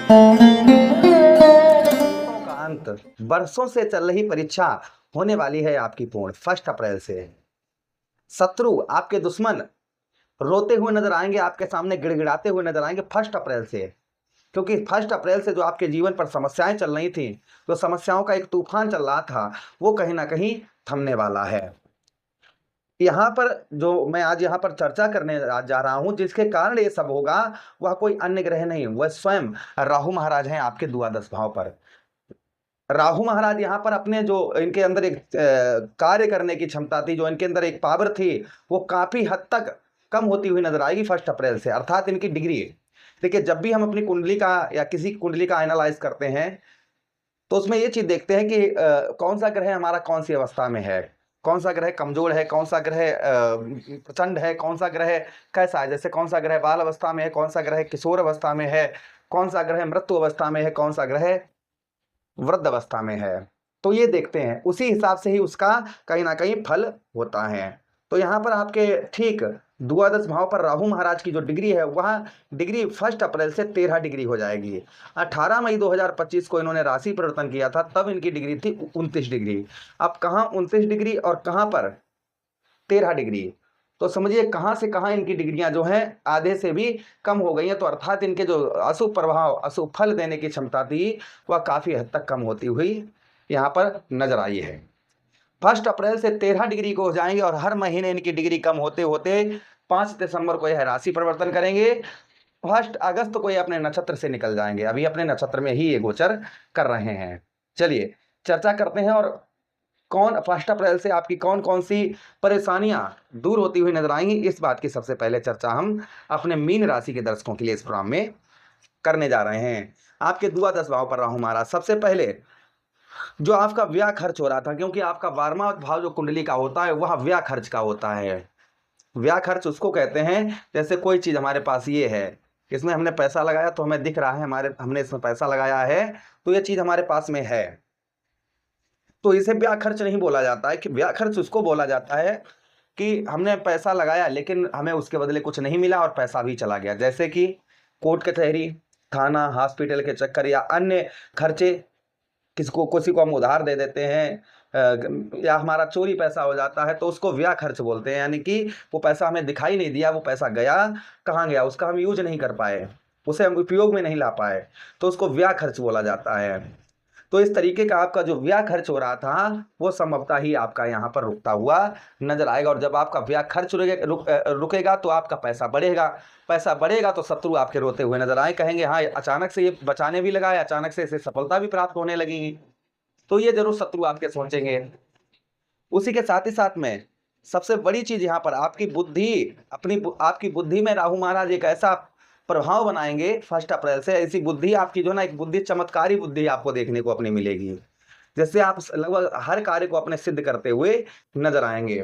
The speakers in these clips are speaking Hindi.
का अंत, वर्षों से चल रही परीक्षा होने वाली है आपकी पूर्ण 1 अप्रैल से। शत्रु, आपके दुश्मन रोते हुए नजर आएंगे, आपके सामने गिड़गिड़ाते हुए नजर आएंगे 1 अप्रैल से। क्योंकि 1 अप्रैल से जो आपके जीवन पर समस्याएं चल रही थी, जो समस्याओं का एक तूफान चल रहा था, वो कहीं ना कहीं थमने वाला है। यहाँ पर जो मैं आज यहाँ पर चर्चा करने जा रहा हूँ, जिसके कारण ये सब होगा, वह कोई अन्य ग्रह नहीं, वह स्वयं राहु महाराज हैं आपके द्वादश भाव पर। राहु महाराज यहाँ पर अपने जो इनके अंदर एक कार्य करने की क्षमता थी, जो इनके अंदर एक पावर थी, वो काफी हद तक कम होती हुई नजर आएगी 1 अप्रैल से। अर्थात इनकी डिग्री, देखिए जब भी हम अपनी कुंडली का या किसी कुंडली का एनालाइज करते हैं, तो उसमें ये चीज देखते हैं कि कौन सा ग्रह हमारा कौन सी अवस्था में है, कौन सा ग्रह कमजोर है, कौन सा ग्रह प्रचंड है, कौन सा ग्रह कैसा है। जैसे कौन सा ग्रह बाल अवस्था में है, कौन सा ग्रह किशोर अवस्था में है, कौन सा ग्रह मृत्यु अवस्था में है, कौन सा ग्रह वृद्ध अवस्था में है। तो ये देखते हैं, उसी हिसाब से ही उसका कहीं ना कहीं फल होता है। तो यहाँ पर आपके ठीक द्वादश भाव पर राहु महाराज की जो डिग्री है, वह डिग्री 1 अप्रैल से 13 डिग्री हो जाएगी। 18 मई 2025 को इन्होंने राशि परिवर्तन किया था, तब इनकी डिग्री थी 29 डिग्री। अब कहाँ 29 डिग्री और कहाँ पर 13 डिग्री, तो समझिए कहाँ से कहाँ इनकी डिग्रियां जो हैं आधे से भी कम हो गई हैं। तो अर्थात इनके जो अशुभ प्रभाव, अशुभ फल देने की क्षमता थी, वह काफी हद तक कम होती हुई यहाँ पर नजर आई है। 1 अप्रैल से 13 डिग्री को हो जाएंगे और हर महीने इनकी डिग्री कम होते होते 5 दिसंबर को यह राशि परिवर्तन करेंगे। 1 अगस्त को ये अपने नक्षत्र से निकल जाएंगे, अभी अपने नक्षत्र में ही ये गोचर कर रहे हैं। चलिए चर्चा करते हैं, और कौन 1 अप्रैल से आपकी कौन कौन सी परेशानियां दूर होती हुई नजर आएंगी, इस बात की सबसे पहले चर्चा हम अपने मीन राशि के दर्शकों के लिए इस प्रोग्राम में करने जा रहे हैं। आपके द्वादश भाव पर राहु महाराज, सबसे पहले जो आपका व्यय खर्च हो रहा था, क्योंकि आपका 12वां भाव जो कुंडली का होता है, वह व्यय खर्च का होता है। व्यय खर्च उसको कहते हैं, जैसे कोई चीज हमारे पास ये है, इसमें हमने पैसा लगाया तो हमें दिख रहा है, हमने इसमें पैसा लगाया है, तो ये चीज हमारे पास में है, तो इसे व्यय खर्च नहीं बोला जाता है। कि व्यय खर्च उसको बोला जाता है कि हमने पैसा लगाया लेकिन हमें उसके बदले कुछ नहीं मिला और पैसा भी चला गया। जैसे कि कोर्ट कचहरी, थाना, हॉस्पिटल के चक्कर या अन्य खर्चे, किसी को हम उधार दे देते हैं, या हमारा चोरी पैसा हो जाता है, तो उसको व्यय खर्च बोलते हैं। यानी कि वो पैसा हमें दिखाई नहीं दिया, वो पैसा गया, कहाँ गया, उसका हम यूज नहीं कर पाए, उसे हम उपयोग में नहीं ला पाए, तो उसको व्यय खर्च बोला जाता है। तो इस तरीके का आपका जो व्यय खर्च हो रहा था, वो संभवतः ही आपका यहाँ पर रुकता हुआ नजर आएगा। और जब आपका व्यय खर्च रुकेगा तो आपका पैसा बढ़ेगा, पैसा बढ़ेगा तो शत्रु आपके रोते हुए नजर आए, कहेंगे हाँ अचानक से ये बचाने भी लगा है, अचानक से इसे सफलता भी प्राप्त होने लगेगी, तो ये जरूर शत्रु आपके सोचेंगे। उसी के साथ ही साथ में सबसे बड़ी चीज यहाँ पर आपकी बुद्धि, आपकी बुद्धि में राहु महाराज एक ऐसा प्रभाव बनाएंगे 1 अप्रैल से, ऐसी बुद्धि आपकी जो ना, एक बुद्धि, चमत्कारी बुद्धि आपको देखने को अपनी मिलेगी, जैसे आप लगभग हर कार्य को अपने सिद्ध करते हुए नजर आएंगे।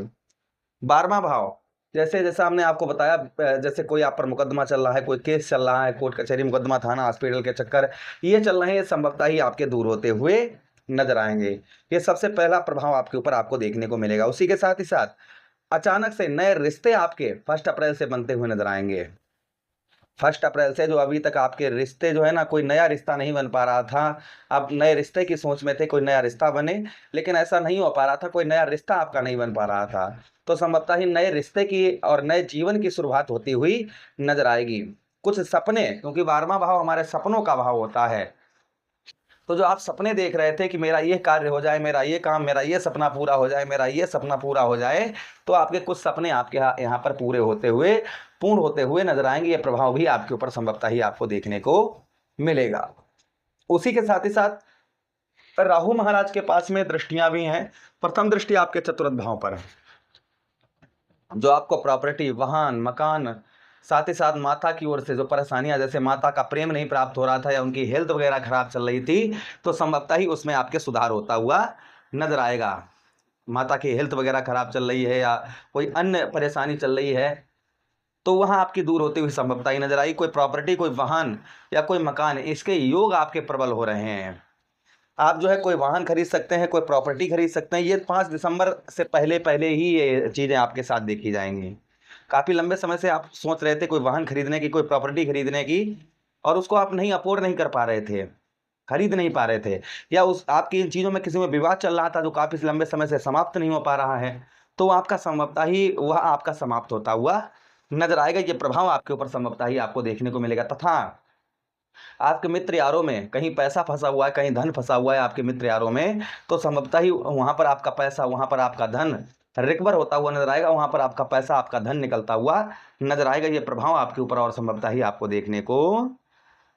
12वां भाव, जैसे जैसा हमने आपको बताया, जैसे कोई आप पर मुकदमा चल रहा है, कोई केस चल रहा है, कोर्ट कचहरी, मुकदमा, थाना, हॉस्पिटल के चक्कर ये चल रहे हैं, संभवतः ही आपके दूर होते हुए नजर आएंगे। ये सबसे पहला प्रभाव आपके ऊपर आपको देखने को मिलेगा। उसी के साथ ही साथ अचानक से नए रिश्ते आपके 1 अप्रैल से बनते हुए नजर आएंगे। 1 अप्रैल से जो अभी तक आपके रिश्ते जो है ना, कोई नया रिश्ता नहीं बन पा रहा था, आप नए रिश्ते की सोच में थे, कोई नया रिश्ता बने, लेकिन ऐसा नहीं हो पा रहा था, कोई नया रिश्ता आपका नहीं बन पा रहा था, तो संभवतः ही नए रिश्ते की और नए जीवन की शुरुआत होती हुई नजर आएगी। कुछ सपने, क्योंकि 12वां भाव हमारे सपनों का भाव होता है, तो जो आप सपने देख रहे थे कि मेरा ये कार्य हो जाए, मेरा ये काम, मेरा ये सपना पूरा हो जाए, मेरा ये सपना पूरा हो जाए, तो आपके कुछ सपने आपके यहाँ पर पूरे होते हुए, पूर्ण होते हुए नजर आएंगे। ये प्रभाव भी आपके ऊपर संभवतः ही आपको देखने को मिलेगा। उसी के साथ ही साथ राहु महाराज के पास में दृष्टियां भी हैं। प्रथम दृष्टि आपके चतुर्थ भाव पर, जो आपको प्रॉपर्टी, वाहन, मकान, साथ ही साथ माता की ओर से जो परेशानियां, जैसे माता का प्रेम नहीं प्राप्त हो रहा था या उनकी हेल्थ वगैरह खराब चल रही थी, तो संभवतः ही उसमें आपके सुधार होता हुआ नजर आएगा। माता की हेल्थ वगैरह खराब चल रही है या कोई अन्य परेशानी चल रही है, तो वहां आपकी दूर होती हुई संभवतः ही नजर आई। कोई प्रॉपर्टी, कोई वाहन या कोई मकान, इसके योग आपके प्रबल हो रहे हैं। आप जो है कोई वाहन खरीद सकते हैं, कोई प्रॉपर्टी खरीद सकते हैं। ये 5 दिसंबर से पहले पहले ही ये चीजें आपके साथ देखी जाएंगी। काफी लंबे समय से आप सोच रहे थे कोई वाहन खरीदने की, कोई प्रॉपर्टी खरीदने की, और उसको आप नहीं अफोर्ड नहीं कर पा रहे थे, खरीद नहीं पा रहे थे, या उस आपकी इन चीज़ों में किसी में विवाद चल रहा था जो काफ़ी लंबे समय से समाप्त नहीं हो पा रहा है, तो आपका संभवतः ही वह आपका समाप्त होता हुआ नजर आएगा। ये प्रभाव आपके ऊपर संभवतः ही आपको देखने को मिलेगा। तथा आपके मित्र यारों में कहीं पैसा फंसा हुआ है, कहीं धन फंसा हुआ है आपके मित्र यारों में, तो संभवतः ही वहां पर आपका पैसा, वहां पर आपका धन रिकवर होता हुआ नजर आएगा, वहां पर आपका पैसा, आपका धन निकलता हुआ नजर आएगा। ये प्रभाव आपके ऊपर और संभवतः ही आपको देखने को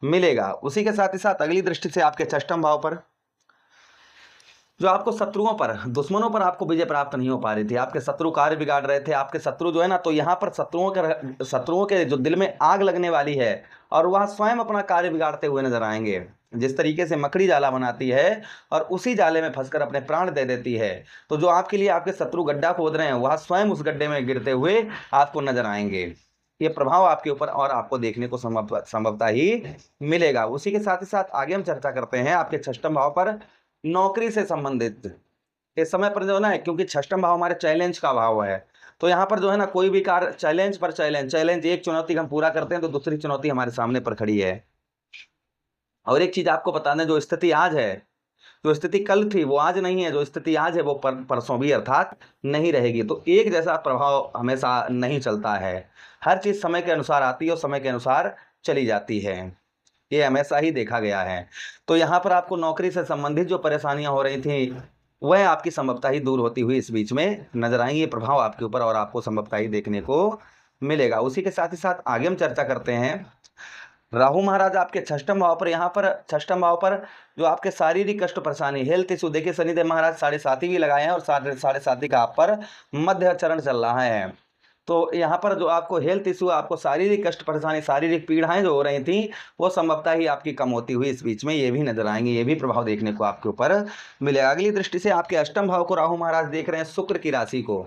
मिलेगा। उसी के साथ ही साथ अगली दृष्टि से आपके षष्ठम भाव पर, जो आपको शत्रुओं पर, दुश्मनों पर आपको विजय प्राप्त नहीं हो पा रही थी, आपके शत्रु कार्य बिगाड़ रहे थे, आपके शत्रु जो है ना, तो यहाँ पर शत्रुओं के जो दिल में आग लगने वाली है और वह स्वयं अपना कार्य बिगाड़ते हुए नजर आएंगे। जिस तरीके से मकड़ी जाला बनाती है और उसी जाले में फंसकर अपने प्राण दे देती है, तो जो आपके लिए आपके शत्रु गड्ढा खोद रहे हैं वह स्वयं उस गड्ढे में गिरते हुए आपको नजर आएंगे। ये प्रभाव आपके ऊपर और आपको देखने को संभवतः ही मिलेगा। उसी के साथ ही साथ आगे हम चर्चा करते हैं आपके षष्ठम भाव पर नौकरी से संबंधित। इस समय पर जो है ना, क्योंकि षष्ठम भाव हमारे चैलेंज का भाव है, तो यहाँ पर जो है ना, कोई भी कार्य चैलेंज पर चैलेंज, एक चुनौती हम पूरा करते हैं तो दूसरी चुनौती हमारे सामने पर खड़ी है। और एक चीज आपको बता दें, जो स्थिति आज है, जो स्थिति कल थी वो आज नहीं है, जो स्थिति आज है वो परसों भी अर्थात नहीं रहेगी। तो एक जैसा प्रभाव हमेशा नहीं चलता है, हर चीज समय के अनुसार आती है और समय के अनुसार चली जाती है, ये हमेशा ही देखा गया है। तो यहाँ पर आपको नौकरी से संबंधित जो परेशानियां हो रही थी वह आपकी संभवतः ही दूर होती हुई इस बीच में नजर आएंगी। ये प्रभाव आपके ऊपर और आपको संभवतः ही देखने को मिलेगा। उसी के साथ ही साथ आगे हम चर्चा करते हैं राहु महाराज आपके षष्ठम भाव पर। यहाँ पर षष्ठम भाव पर जो आपके शारीरिक कष्ट परेशानी, हेल्थ इशू, देखिए शनिदेव महाराज 7.5 भी लगाए हैं और 7.5 का आप पर मध्य चरण चल रहा है। तो यहाँ पर जो आपको हेल्थ इशू, आपको शारीरिक कष्ट परेशानी, शारीरिक पीड़ाएं जो हो रही थी वो संभवतः ही आपकी कम होती हुई इस बीच में ये भी नजर आएंगे, ये भी प्रभाव देखने को आपके ऊपर मिलेगा। अगली दृष्टि से आपके अष्टम भाव को राहु महाराज देख रहे हैं, शुक्र की राशि को।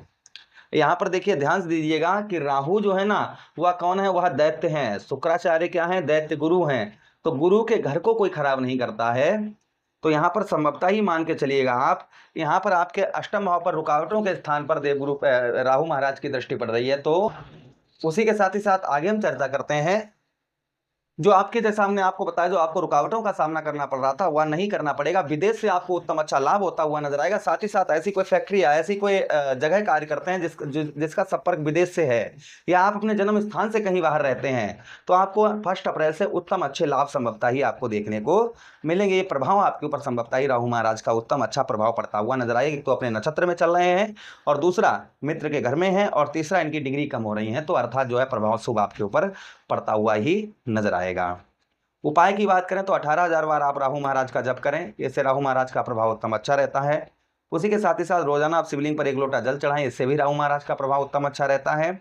यहाँ पर देखिए ध्यान से दीजिएगा कि राहु जो है ना, वह कौन है, वह दैत्य हैं। शुक्राचार्य क्या है, दैत्य गुरु हैं। तो गुरु के घर को कोई खराब नहीं करता है। तो यहाँ पर संभवतः ही मान के चलिएगा आप, यहाँ पर आपके अष्टम भाव पर रुकावटों के स्थान पर देवगुरु राहु महाराज की दृष्टि पड़ रही है। तो उसी के साथ ही साथ आगे हम चर्चा करते हैं, जो आपके जैसा हमने आपको बताया, जो आपको रुकावटों का सामना करना पड़ रहा था वह नहीं करना पड़ेगा। विदेश से आपको उत्तम अच्छा लाभ होता हुआ नजर आएगा। साथ ही साथ ऐसी कोई फैक्ट्री या ऐसी कोई जगह कार्य करते हैं जिसका संपर्क विदेश से है, या आप अपने जन्म स्थान से कहीं बाहर रहते हैं, तो आपको 1 अप्रैल से उत्तम अच्छे लाभ संभवतः ही आपको देखने को मिलेंगे। ये प्रभाव आपके ऊपर संभवतः ही राहु महाराज का उत्तम अच्छा प्रभाव पड़ता हुआ नजर आएगा। तो अपने नक्षत्र में चल रहे हैं और दूसरा मित्र के घर में है और तीसरा इनकी डिग्री कम हो रही है, तो अर्थात जो है प्रभाव शुभ आपके ऊपर पड़ता हुआ ही नजर आएगा। उपाय की बात करें तो 18,000 बार आप राहु महाराज का जप करें, इससे राहु महाराज का प्रभाव उत्तम अच्छा रहता है। उसी के साथ ही साथ रोजाना आप शिवलिंग पर 1 लोटा जल चढ़ाएं, इससे भी राहु महाराज का प्रभाव उत्तम अच्छा रहता है।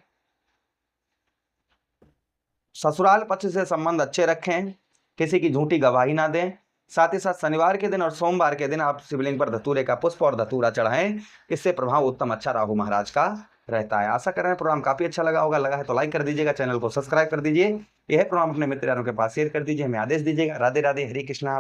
ससुराल पक्ष से संबंध अच्छे रखें, किसी की झूठी गवाही ना दें। साथ ही साथ शनिवार के दिन और सोमवार के दिन आप शिवलिंग पर धतूरे का पुष्प और धतूरा चढ़ाएं, इससे प्रभाव उत्तम अच्छा राहु महाराज का रहता है। आशा कर रहे हैं प्रोग्राम काफी अच्छा लगा होगा। लगा है तो लाइक कर दीजिएगा, चैनल को सब्सक्राइब कर दीजिए। यह प्रोग्राम अपने मित्रों के पास शेयर कर दीजिए, हमें आदेश दीजिएगा। राधे राधे, हरे कृष्णा।